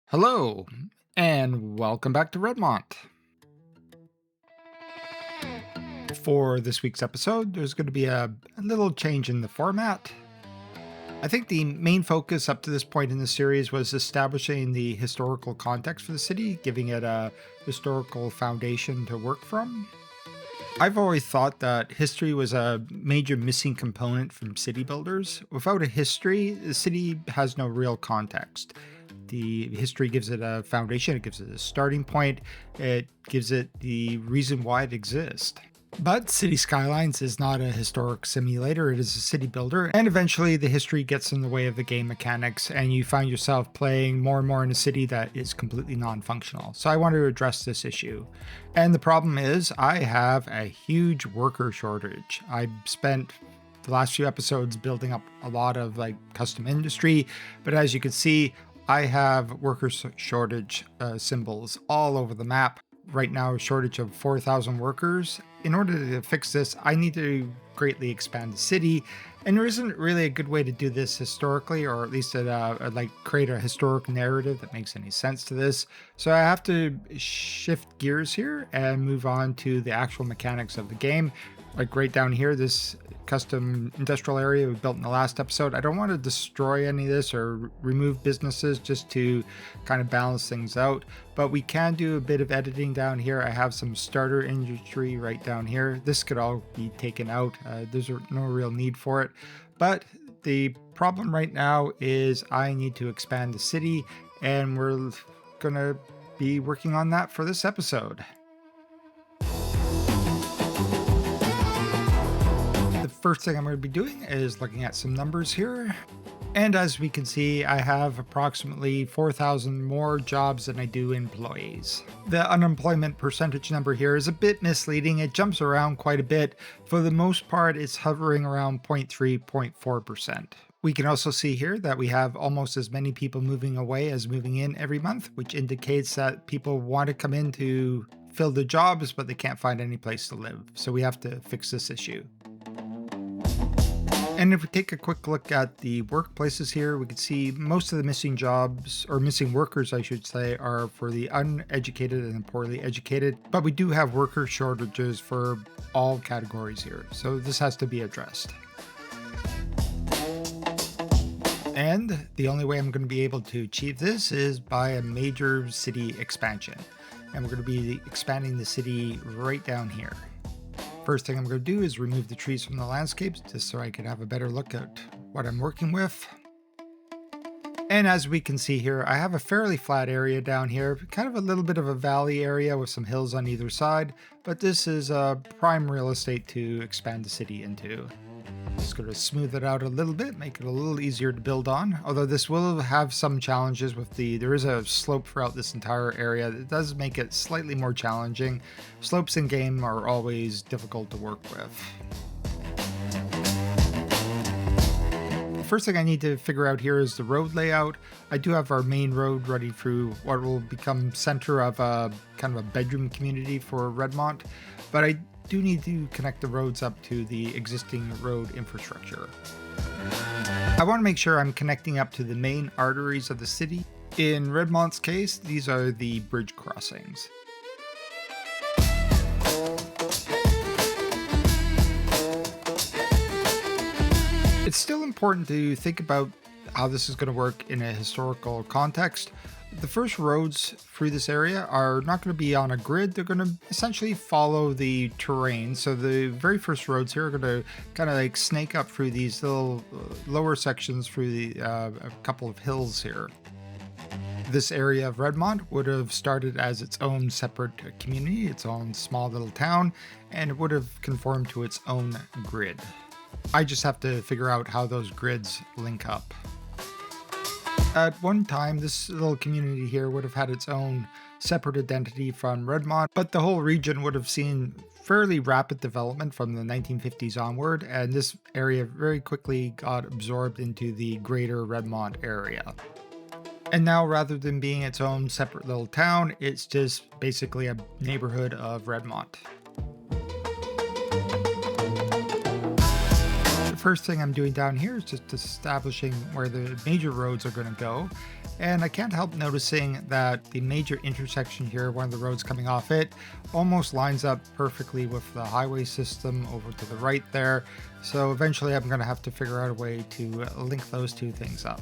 Hello, and welcome back to Redmont. For this week's episode, there's going to be a little change in the format. I think the main focus up to this point in the series was establishing the historical context for the city, giving it a historical foundation to work from. I've always thought that history was a major missing component from city builders. Without a history, the city has no real context. The history gives it a foundation, it gives it a starting point, it gives it the reason why it exists. But City Skylines is not a historic simulator, it is a city builder, and eventually the history gets in the way of the game mechanics, and you find yourself playing more and more in a city that is completely non-functional. So I want to address this issue. And the problem is, I have a huge worker shortage. I spent the last few episodes building up a lot of custom industry, but as you can see, I have worker shortage symbols all over the map. Right now, a shortage of 4,000 workers. In order to fix this, I need to greatly expand the city, and there isn't really a good way to do this historically, or at least create a historic narrative that makes any sense to this. So I have to shift gears here and move on to the actual mechanics of the game. Like right down here, this custom industrial area we built in the last episode. I don't want to destroy any of this or remove businesses just to kind of balance things out, but we can do a bit of editing down here. I have some starter industry right down here. This could all be taken out. There's no real need for it, but the problem right now is I need to expand the city, and we're gonna be working on that for this episode. The first thing I'm going to be doing is looking at some numbers here. And as we can see, I have approximately 4,000 more jobs than I do employees. The unemployment percentage number here is a bit misleading. It jumps around quite a bit. For the most part, it's hovering around 0.3, 0.4%. We can also see here that we have almost as many people moving away as moving in every month, which indicates that people want to come in to fill the jobs, but they can't find any place to live. So we have to fix this issue. And if we take a quick look at the workplaces here, we can see most of the missing jobs, or missing workers, I should say, are for the uneducated and the poorly educated. But we do have worker shortages for all categories here, so this has to be addressed. And the only way I'm going to be able to achieve this is by a major city expansion. And we're going to be expanding the city right down here. First thing I'm going to do is remove the trees from the landscapes just so I can have a better look at what I'm working with. And as we can see here, I have a fairly flat area down here, kind of a little bit of a valley area with some hills on either side, but this is prime real estate to expand the city into. Just going to smooth it out a little bit, make it a little easier to build on, although this will have some challenges with there is a slope throughout this entire area that does make it slightly more challenging. Slopes in game are always difficult to work with. The first thing I need to figure out here is the road layout. I do have our main road running through what will become center of a kind of a bedroom community for Redmont, but I do need to connect the roads up to the existing road infrastructure. I want to make sure I'm connecting up to the main arteries of the city. In Redmont's case, these are the bridge crossings. It's still important to think about how this is going to work in a historical context. The first roads through this area are not going to be on a grid. They're going to essentially follow the terrain. So the very first roads here are going to kind of like snake up through these little lower sections through a couple of hills here. This area of Redmont would have started as its own separate community, its own small little town, and it would have conformed to its own grid. I just have to figure out how those grids link up. At one time, this little community here would have had its own separate identity from Redmont, but the whole region would have seen fairly rapid development from the 1950s onward, and this area very quickly got absorbed into the greater Redmont area. And now, rather than being its own separate little town, it's just basically a neighborhood of Redmont. First thing I'm doing down here is just establishing where the major roads are going to go, and I can't help noticing that the major intersection here, one of the roads coming off it, almost lines up perfectly with the highway system over to the right there. So eventually I'm going to have to figure out a way to link those two things up.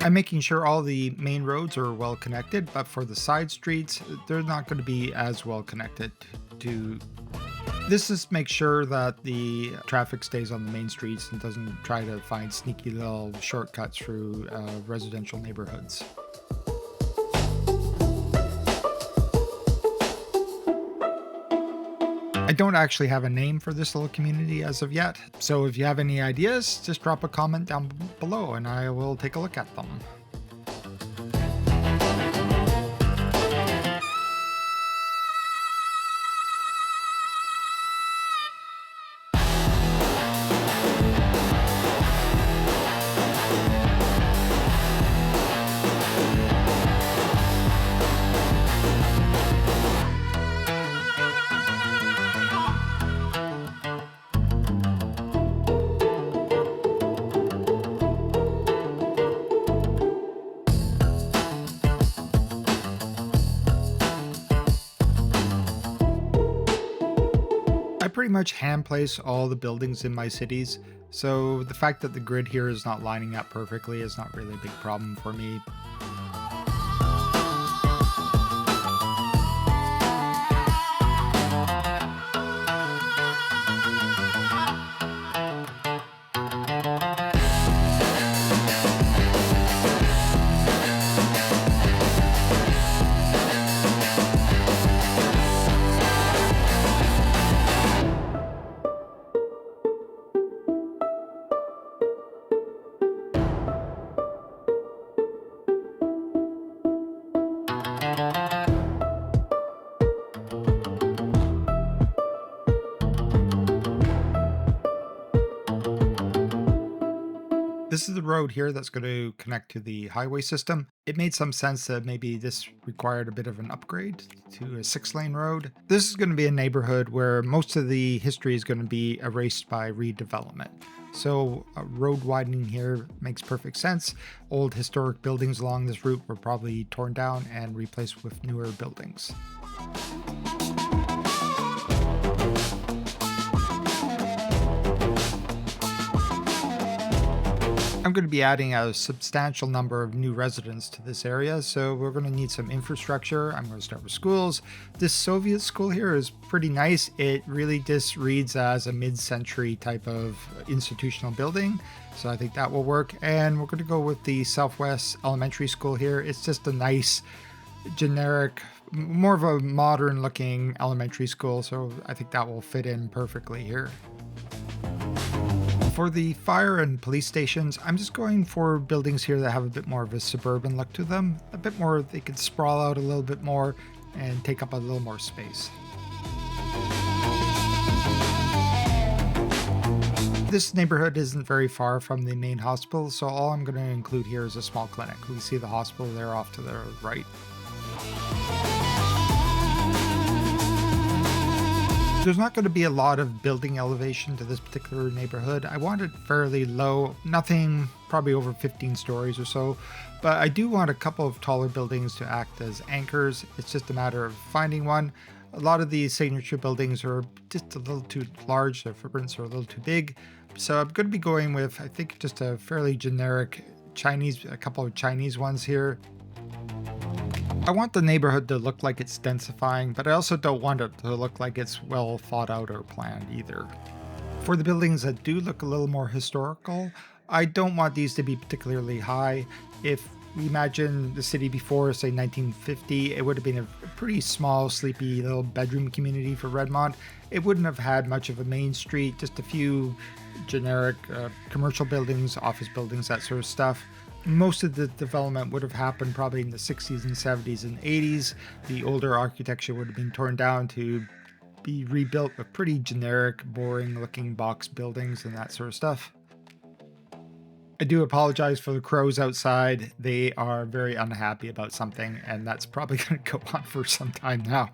I'm making sure all the main roads are well connected, but for the side streets, they're not going to be as well connected to. This just makes sure that the traffic stays on the main streets and doesn't try to find sneaky little shortcuts through residential neighborhoods. I don't actually have a name for this little community as of yet, so if you have any ideas, just drop a comment down below and I will take a look at them. I pretty much hand place all the buildings in my cities, so the fact that the grid here is not lining up perfectly is not really a big problem for me. This is the road here that's going to connect to the highway system. It made some sense that maybe this required a bit of an upgrade to a 6-lane road. This is going to be a neighborhood where most of the history is going to be erased by redevelopment. So road widening here makes perfect sense. Old historic buildings along this route were probably torn down and replaced with newer buildings. I'm going to be adding a substantial number of new residents to this area, so we're going to need some infrastructure. I'm going to start with schools. This Soviet school here is pretty nice. It really just reads as a mid-century type of institutional building, so I think that will work. And we're going to go with the Southwest Elementary School here. It's just a nice, generic, more of a modern looking elementary school, so I think that will fit in perfectly here. For the fire and police stations, I'm just going for buildings here that have a bit more of a suburban look to them. A bit more, they could sprawl out a little bit more and take up a little more space. This neighborhood isn't very far from the main hospital, so all I'm going to include here is a small clinic. We see the hospital there off to the right. There's not going to be a lot of building elevation to this particular neighborhood. I want it fairly low, nothing probably over 15 stories or so, but I do want a couple of taller buildings to act as anchors. It's just a matter of finding one. A lot of these signature buildings are just a little too large, their footprints are a little too big. So I'm going to be going with, I think, just a fairly generic Chinese, a couple of Chinese ones here. I want the neighborhood to look like it's densifying, but I also don't want it to look like it's well thought out or planned either. For the buildings that do look a little more historical, I don't want these to be particularly high. If we imagine the city before, say 1950, it would have been a pretty small, sleepy little bedroom community for Redmont. It wouldn't have had much of a main street, just a few generic commercial buildings, office buildings, that sort of stuff. Most of the development would have happened probably in the 60s and 70s and 80s. The older architecture would have been torn down to be rebuilt with pretty generic, boring looking box buildings and that sort of stuff. I do apologize for the crows outside. They are very unhappy about something, and that's probably going to go on for some time now.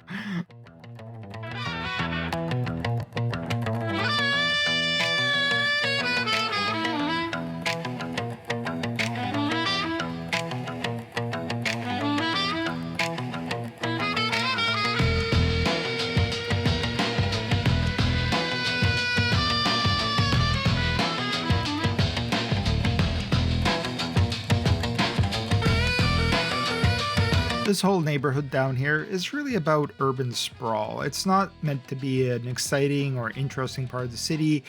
This whole neighborhood down here is really about urban sprawl. It's not meant to be an exciting or interesting part of the city.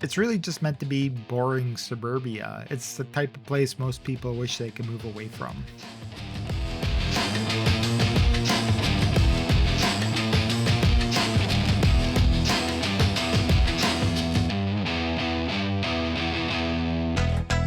It's really just meant to be boring suburbia. It's the type of place most people wish they could move away from.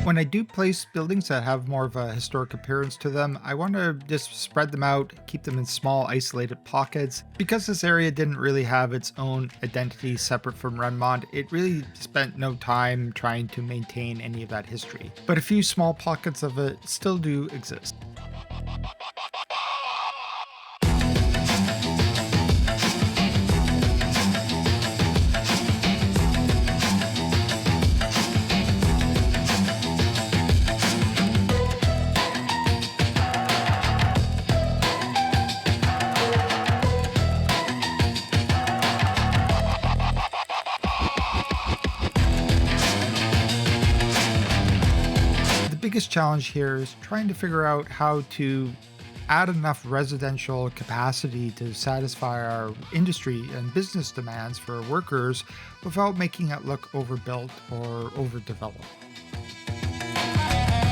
When I do place buildings that have more of a historic appearance to them, I want to just spread them out, keep them in small isolated pockets. Because this area didn't really have its own identity separate from Redmont, it really spent no time trying to maintain any of that history. But a few small pockets of it still do exist. Biggest challenge here is trying to figure out how to add enough residential capacity to satisfy our industry and business demands for workers without making it look overbuilt or overdeveloped.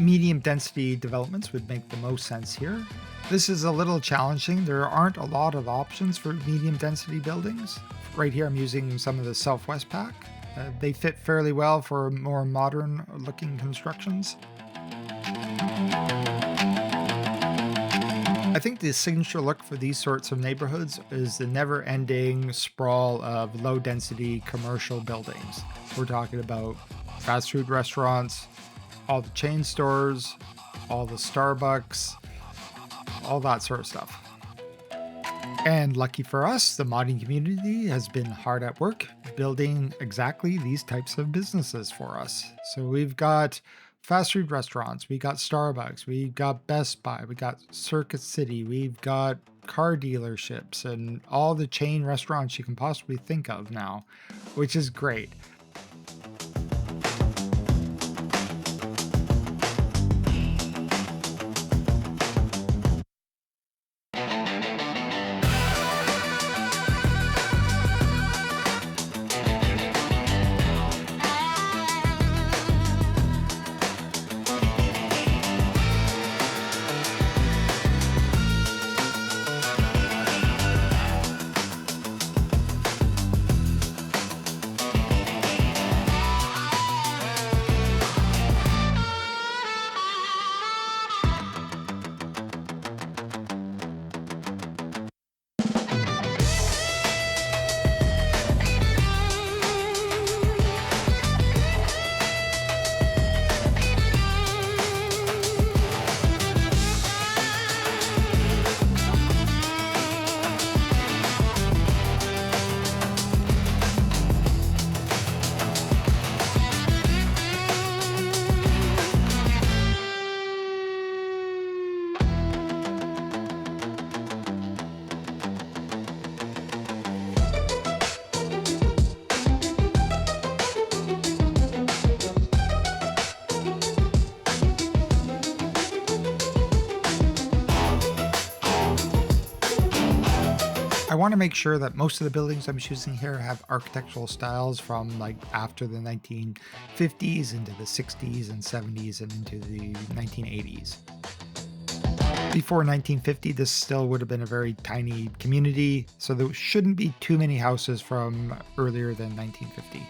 Medium density developments would make the most sense here. This is a little challenging. There aren't a lot of options for medium density buildings. Right here I'm using some of the Southwest pack. They fit fairly well for more modern looking constructions. I think the signature look for these sorts of neighborhoods is the never-ending sprawl of low-density commercial buildings. We're talking about fast food restaurants, all the chain stores, all the Starbucks, all that sort of stuff. And lucky for us, the modding community has been hard at work building exactly these types of businesses for us. So we've got fast food restaurants, we got Starbucks, we got Best Buy, we got Circuit City, we've got car dealerships, and all the chain restaurants you can possibly think of now, which is great. I want to make sure that most of the buildings I'm choosing here have architectural styles from like after the 1950s into the 60s and 70s and into the 1980s. Before 1950, this still would have been a very tiny community, so there shouldn't be too many houses from earlier than 1950.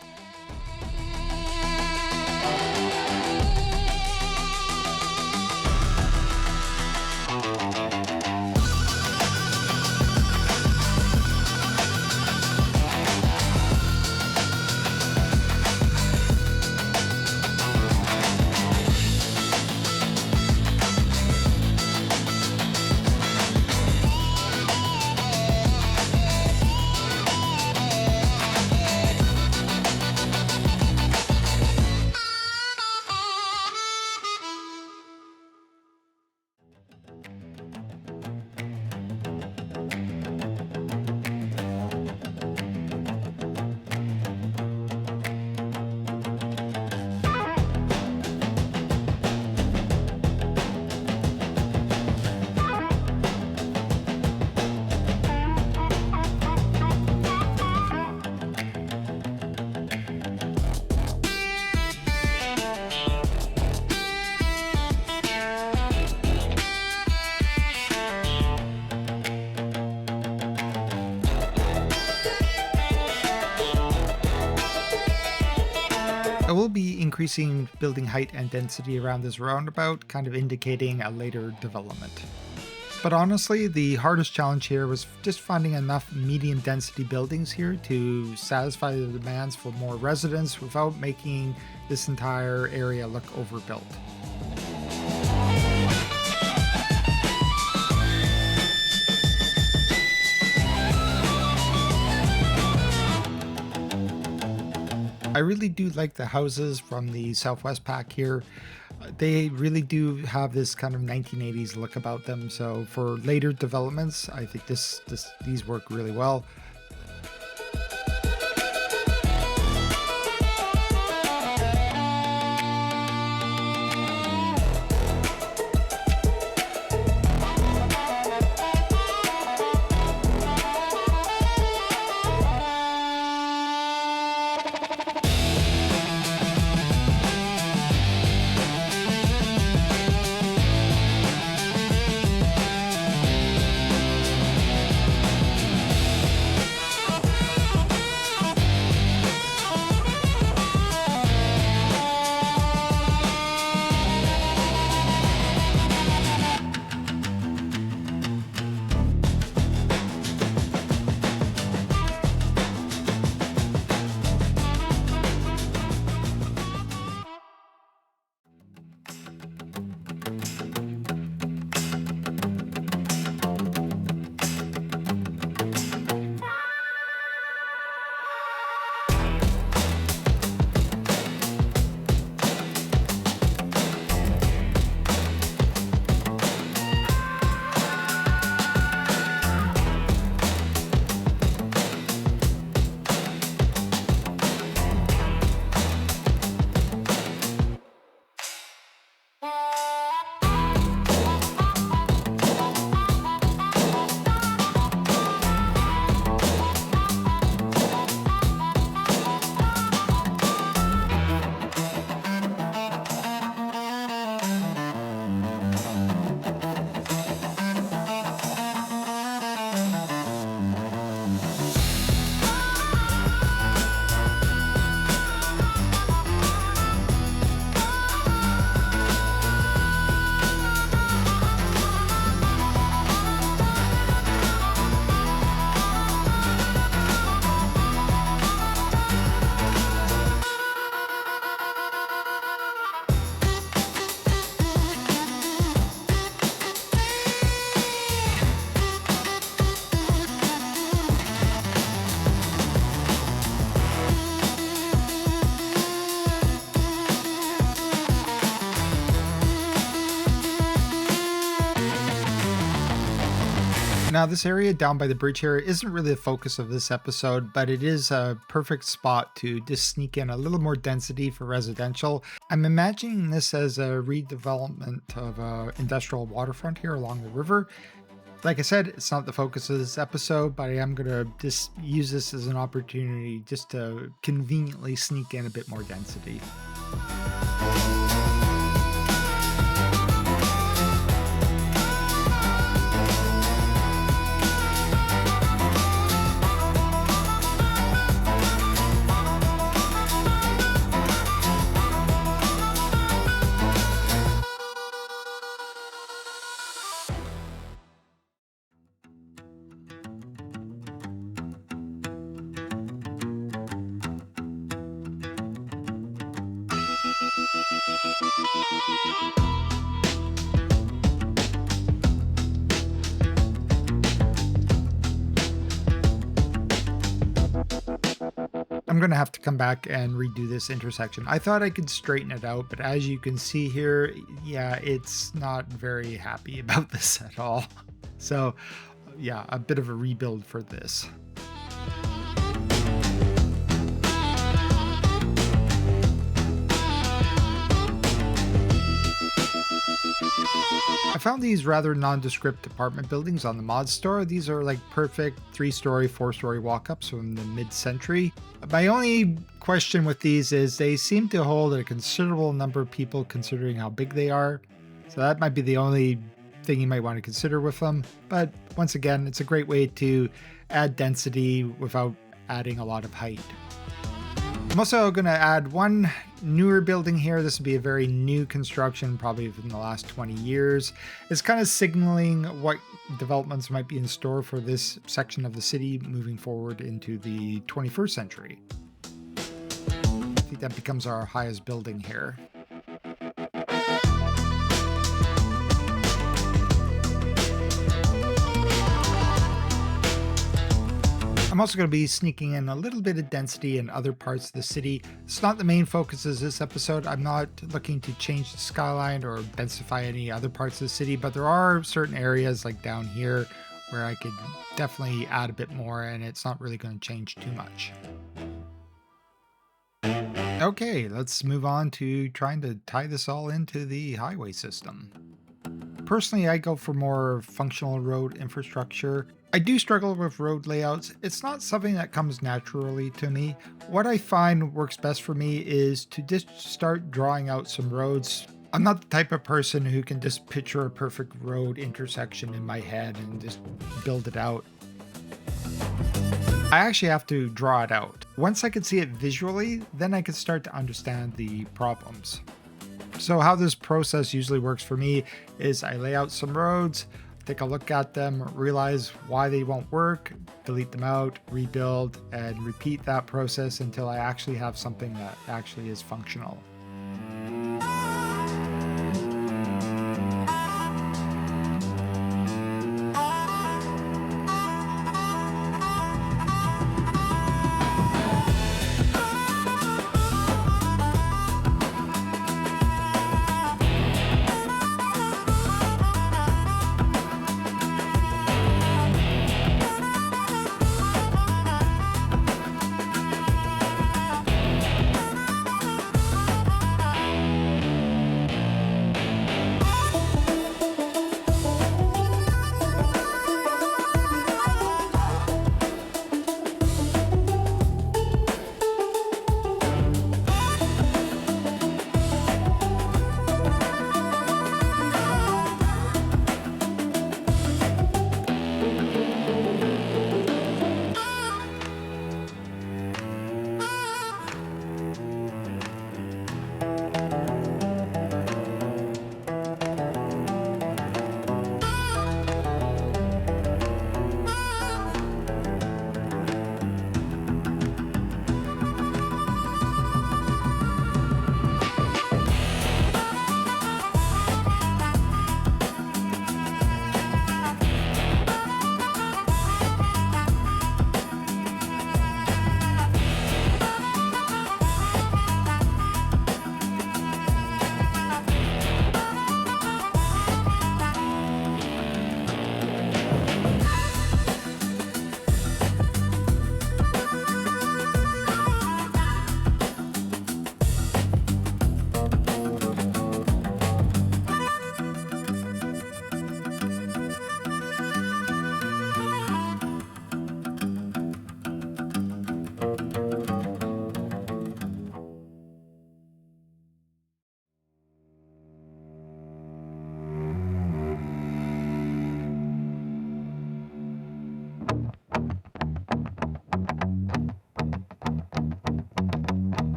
I will be increasing building height and density around this roundabout, kind of indicating a later development. But honestly, the hardest challenge here was just finding enough medium density buildings here to satisfy the demands for more residents without making this entire area look overbuilt. I really do like the houses from the Southwest Pack here. They really do have this kind of 1980s look about them. So for later developments, I think these work really well. Now, this area down by the bridge here isn't really the focus of this episode, but it is a perfect spot to just sneak in a little more density for residential. I'm imagining this as a redevelopment of an industrial waterfront here along the river. Like I said, it's not the focus of this episode, but I am going to just use this as an opportunity just to conveniently sneak in a bit more density. I'm going to have to come back and redo this intersection. I thought I could straighten it out, but as you can see here, yeah, it's not very happy about this at all. So yeah, a bit of a rebuild for this. I found these rather nondescript apartment buildings on the mod store. These are like perfect 3-story, 4-story walk-ups from the mid-century. My only question with these is they seem to hold a considerable number of people considering how big they are. So that might be the only thing you might want to consider with them. But once again, it's a great way to add density without adding a lot of height. I'm also going to add one newer building here. This will be a very new construction, probably within the last 20 years. It's kind of signaling what developments might be in store for this section of the city moving forward into the 21st century. I think that becomes our highest building here. I'm also going to be sneaking in a little bit of density in other parts of the city. It's not the main focus of this episode. I'm not looking to change the skyline or densify any other parts of the city, but there are certain areas like down here where I could definitely add a bit more, and it's not really going to change too much. Okay, let's move on to trying to tie this all into the highway system. Personally, I go for more functional road infrastructure. I do struggle with road layouts. It's not something that comes naturally to me. What I find works best for me is to just start drawing out some roads. I'm not the type of person who can just picture a perfect road intersection in my head and just build it out. I actually have to draw it out. Once I can see it visually, then I can start to understand the problems. So how this process usually works for me is I lay out some roads, take a look at them, realize why they won't work, delete them out, rebuild, and repeat that process until I actually have something that actually is functional.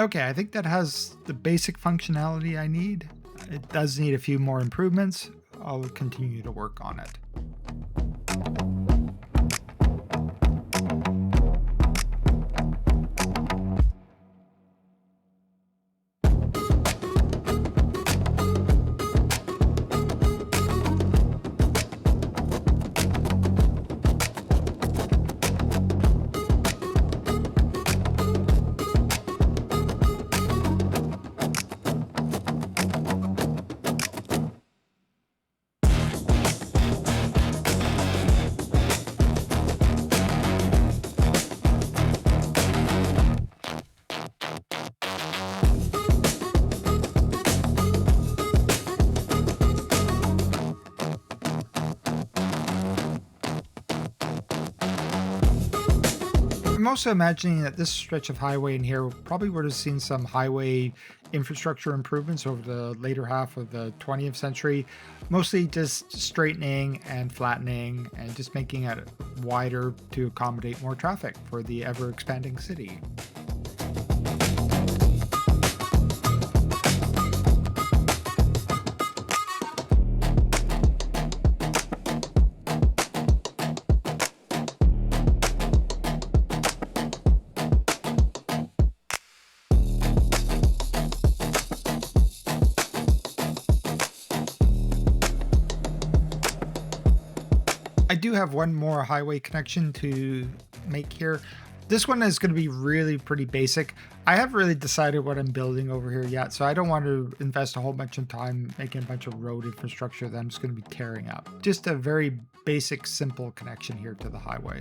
Okay, I think that has the basic functionality I need. It does need a few more improvements. I'll continue to work on it. I'm also imagining that this stretch of highway in here probably would have seen some highway infrastructure improvements over the later half of the 20th century, mostly just straightening and flattening and just making it wider to accommodate more traffic for the ever expanding city. I do have one more highway connection to make here. This one is going to be really pretty basic. I haven't really decided what I'm building over here yet, so I don't want to invest a whole bunch of time making a bunch of road infrastructure that I'm just going to be tearing up. Just a very basic, simple connection here to the highway.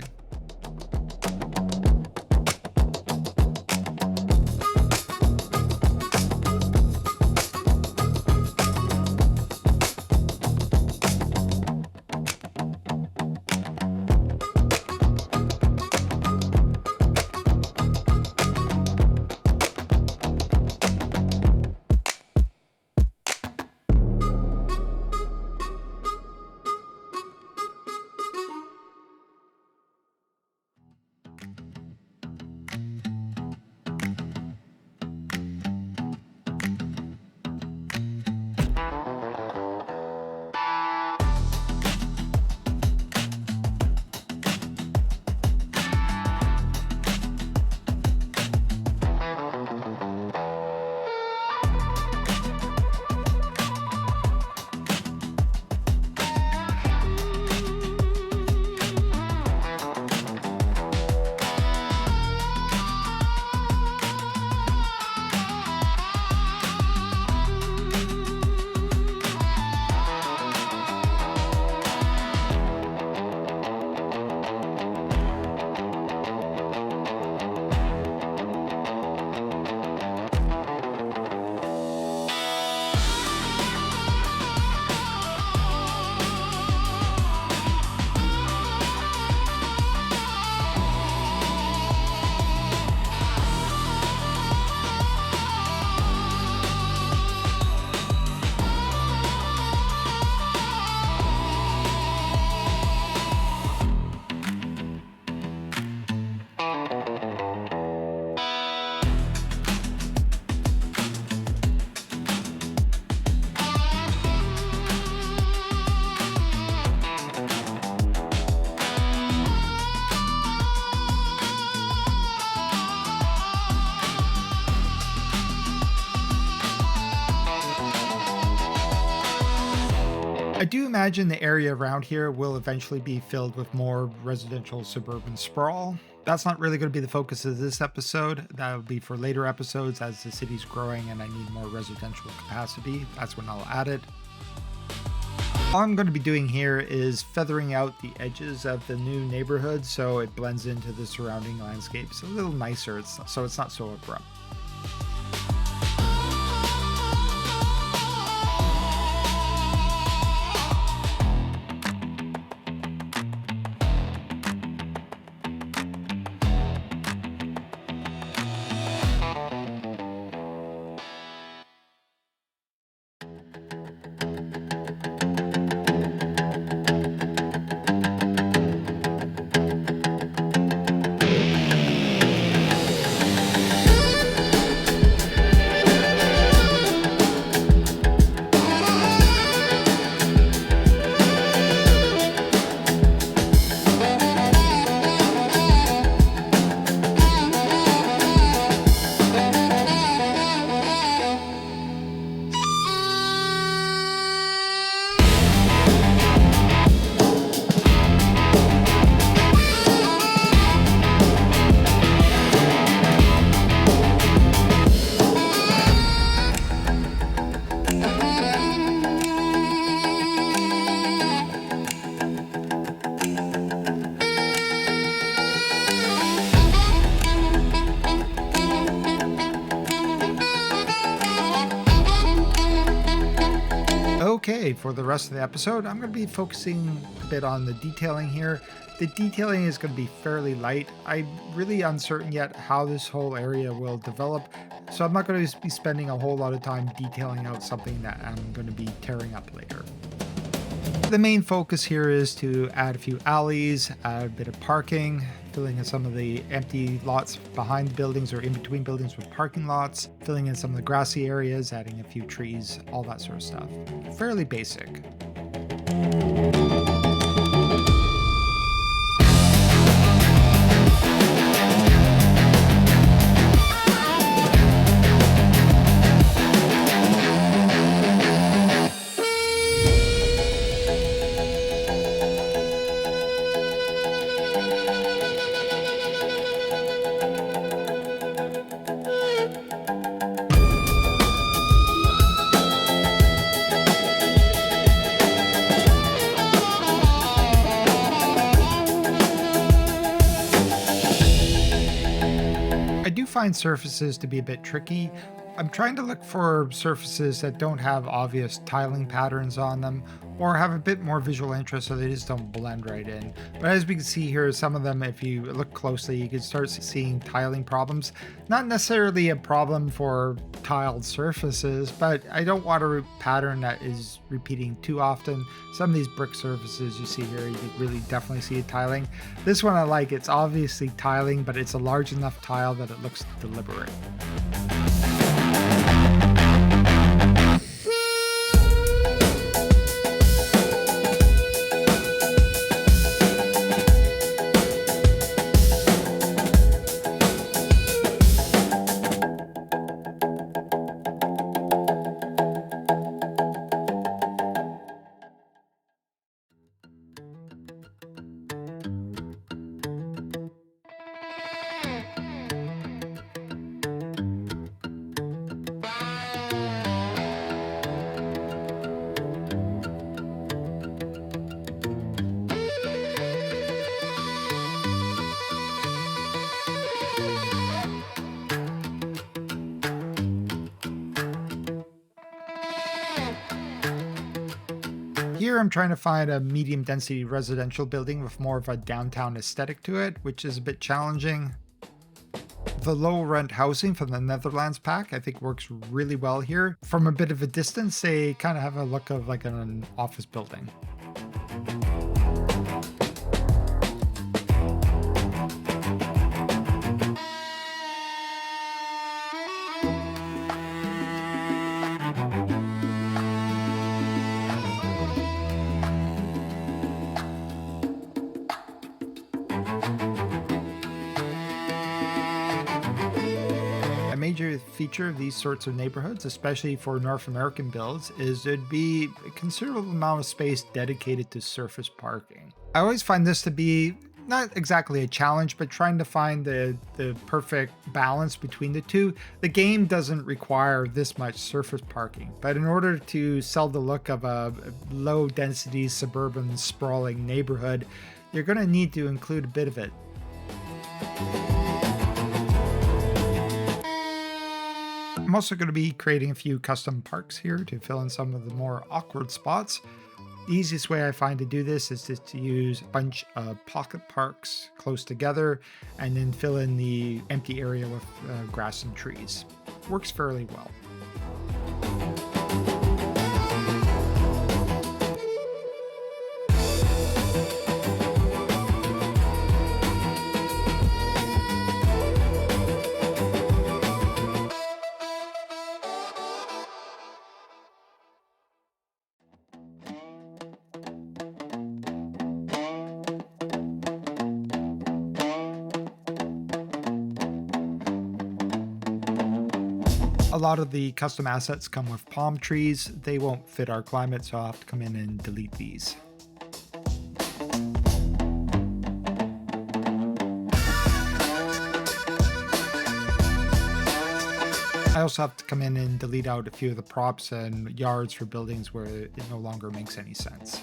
I do imagine the area around here will eventually be filled with more residential suburban sprawl. That's not really going to be the focus of this episode. That'll be for later episodes as the city's growing and I need more residential capacity. That's when I'll add it. All I'm going to be doing here is feathering out the edges of the new neighborhood so it blends into the surrounding landscapes a little nicer, so it's not so abrupt. Okay, for the rest of the episode, I'm going to be focusing a bit on the detailing here. The detailing is going to be fairly light. I'm really uncertain yet how this whole area will develop, so I'm not going to be spending a whole lot of time detailing out something that I'm going to be tearing up later. The main focus here is to add a few alleys, add a bit of parking, filling in some of the empty lots behind the buildings or in between buildings with parking lots, filling in some of the grassy areas, adding a few trees, all that sort of stuff. Fairly basic. I do find surfaces to be a bit tricky. I'm trying to look for surfaces that don't have obvious tiling patterns on them or have a bit more visual interest so they just don't blend right in. But as we can see here, some of them, if you look closely, you can start seeing tiling problems. Not necessarily a problem for tiled surfaces, but I don't want a pattern that is repeating too often. Some of these brick surfaces you see here, you can really definitely see it tiling. This one I like, it's obviously tiling, but it's a large enough tile that it looks deliberate. Here I'm trying to find a medium density residential building with more of a downtown aesthetic to it, which is a bit challenging. The low rent housing from the Netherlands pack I think works really well here. From a bit of a distance, they kind of have a look of like an office building. A major feature of these sorts of neighborhoods, especially for North American builds, is there'd be a considerable amount of space dedicated to surface parking. I always find this to be not exactly a challenge, but trying to find the perfect balance between the two. The game doesn't require this much surface parking, but in order to sell the look of a low density suburban sprawling neighborhood, you're going to need to include a bit of it. I'm also going to be creating a few custom parks here to fill in some of the more awkward spots. The easiest way I find to do this is just to use a bunch of pocket parks close together and then fill in the empty area with grass and trees. Works fairly well. A lot of the custom assets come with palm trees. They won't fit our climate, so I'll have to come in and delete these. I also have to come in and delete out a few of the props and yards for buildings where it no longer makes any sense.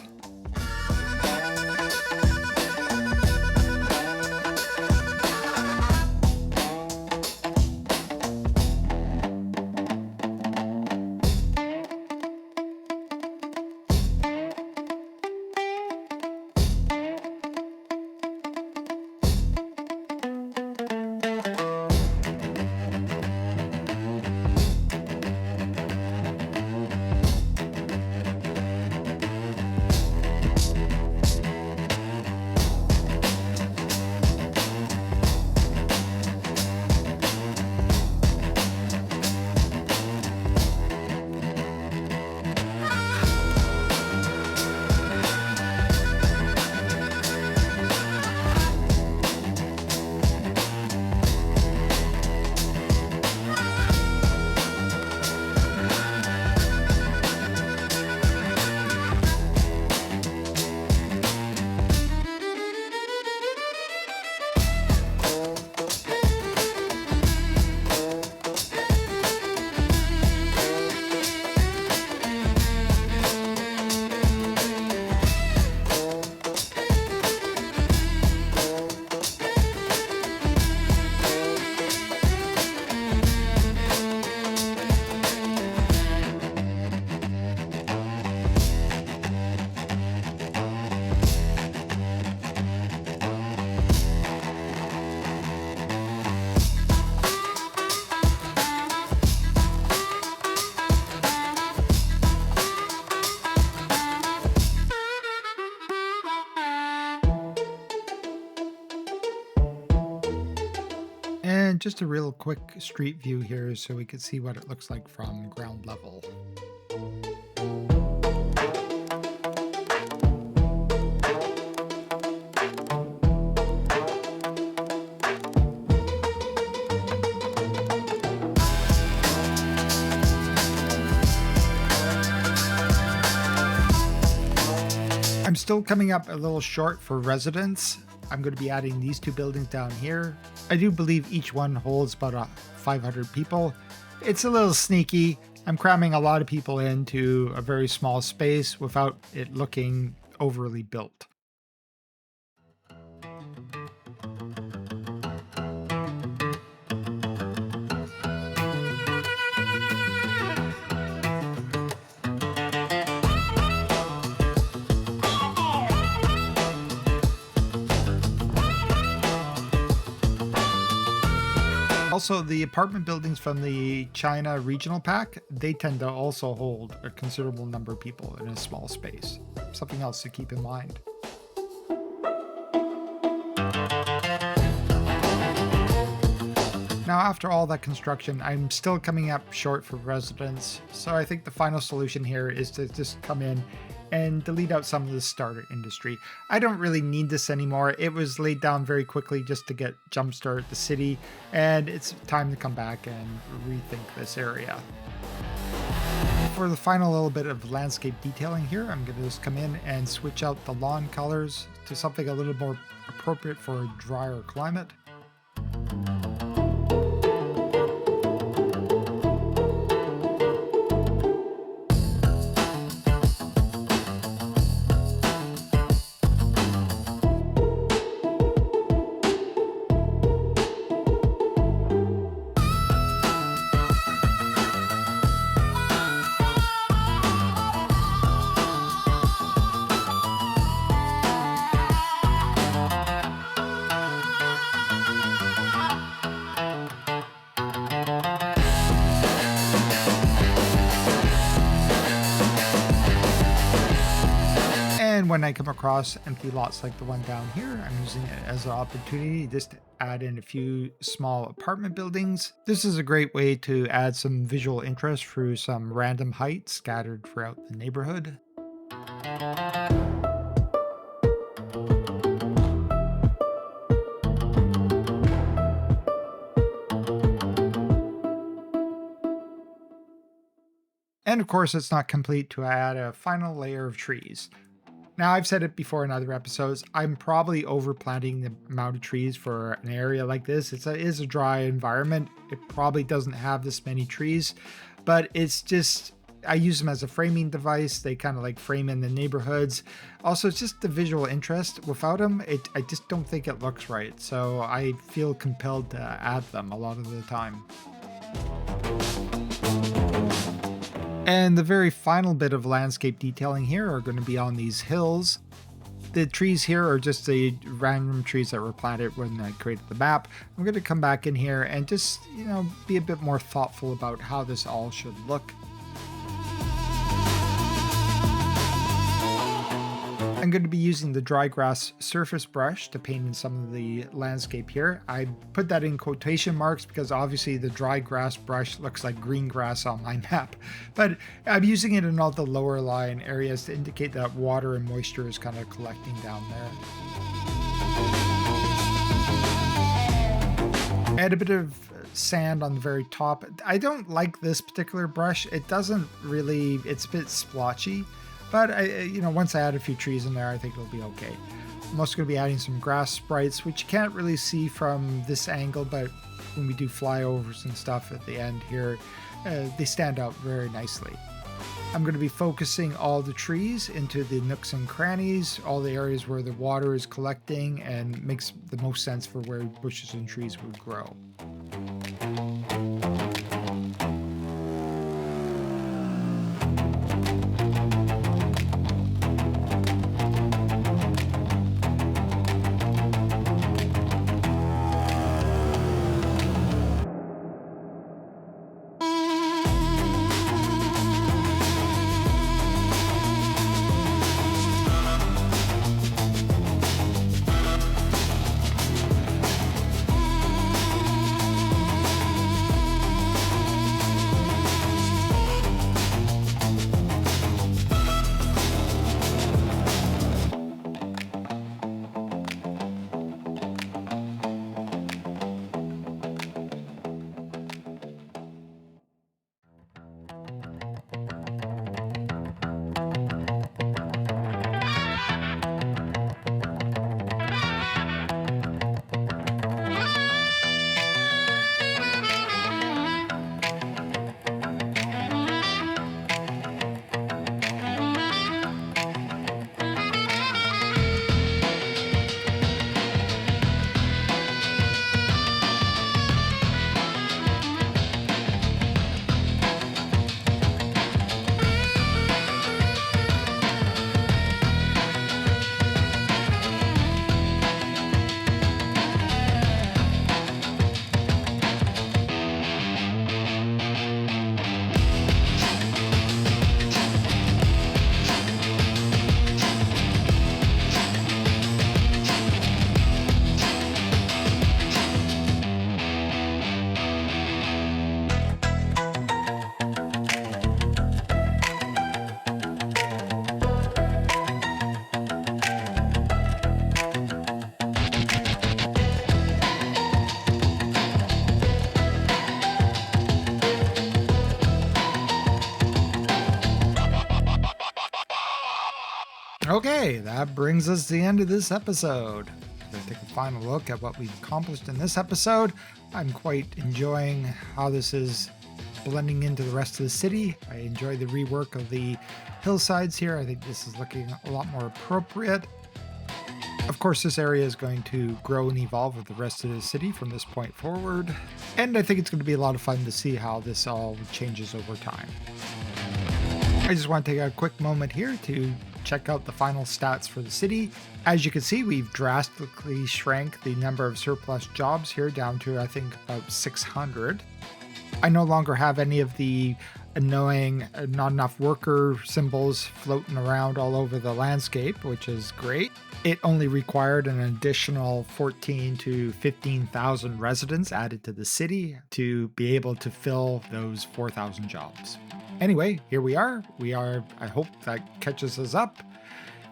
And just a real quick street view here so we can see what it looks like from ground level. I'm still coming up a little short for residents. I'm going to be adding these two buildings down here. I do believe each one holds about 500 people. It's a little sneaky. I'm cramming a lot of people into a very small space without it looking overly built. Also, the apartment buildings from the China regional pack, they tend to also hold a considerable number of people in a small space. Something else to keep in mind. Now, after all that construction, I'm still coming up short for residents, so I think the final solution here is to just come in and delete out some of the starter industry. I don't really need this anymore. It was laid down very quickly just to get jumpstart the city, and it's time to come back and rethink this area. For the final little bit of landscape detailing here, I'm going to just come in and switch out the lawn colors to something a little more appropriate for a drier climate. And when I come across empty lots like the one down here, I'm using it as an opportunity just to add in a few small apartment buildings. This is a great way to add some visual interest through some random heights scattered throughout the neighborhood. And of course, it's not complete to add a final layer of trees. Now, I've said it before in other episodes, I'm probably overplanting the amount of trees for an area like this. It is a dry environment. It probably doesn't have this many trees, but it's just, I use them as a framing device. They kind of like frame in the neighborhoods. Also, it's just the visual interest. Without them, I just don't think it looks right. So I feel compelled to add them a lot of the time. And the very final bit of landscape detailing here are going to be on these hills. The trees here are just the random trees that were planted when I created the map. I'm going to come back in here and just, be a bit more thoughtful about how this all should look. I'm going to be using the dry grass surface brush to paint in some of the landscape here. I put that in quotation marks because obviously the dry grass brush looks like green grass on my map, but I'm using it in all the lower lying areas to indicate that water and moisture is kind of collecting down there. Add a bit of sand on the very top. I don't like this particular brush. It doesn't really, it's a bit splotchy. But once I add a few trees in there, I think it'll be okay. I'm also going to be adding some grass sprites, which you can't really see from this angle, but when we do flyovers and stuff at the end here, they stand out very nicely. I'm going to be focusing all the trees into the nooks and crannies, all the areas where the water is collecting and makes the most sense for where bushes and trees would grow. Okay, that brings us to the end of this episode. Let's take a final look at what we've accomplished in this episode. I'm quite enjoying how this is blending into the rest of the city. I enjoy the rework of the hillsides here. I think this is looking a lot more appropriate. Of course, this area is going to grow and evolve with the rest of the city from this point forward. And I think it's going to be a lot of fun to see how this all changes over time. I just want to take a quick moment here to check out the final stats for the city. As you can see, we've drastically shrank the number of surplus jobs here down to, I think, about 600. I no longer have any of the annoying not enough worker symbols floating around all over the landscape, which is great. It only required an additional 14 to 15,000 residents added to the city to be able to fill those 4,000 jobs. Anyway, here we are. I hope that catches us up.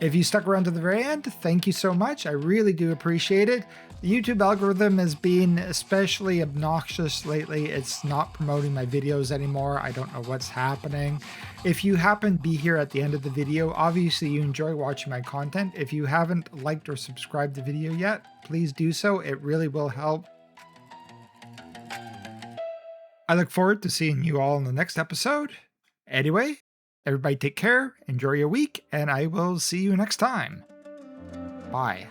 If you stuck around to the very end, thank you so much. I really do appreciate it. The YouTube algorithm has been especially obnoxious lately. It's not promoting my videos anymore. I don't know what's happening. If you happen to be here at the end of the video, obviously you enjoy watching my content. If you haven't liked or subscribed the video yet, please do so. It really will help. I look forward to seeing you all in the next episode. Anyway, everybody take care, enjoy your week, and I will see you next time. Bye.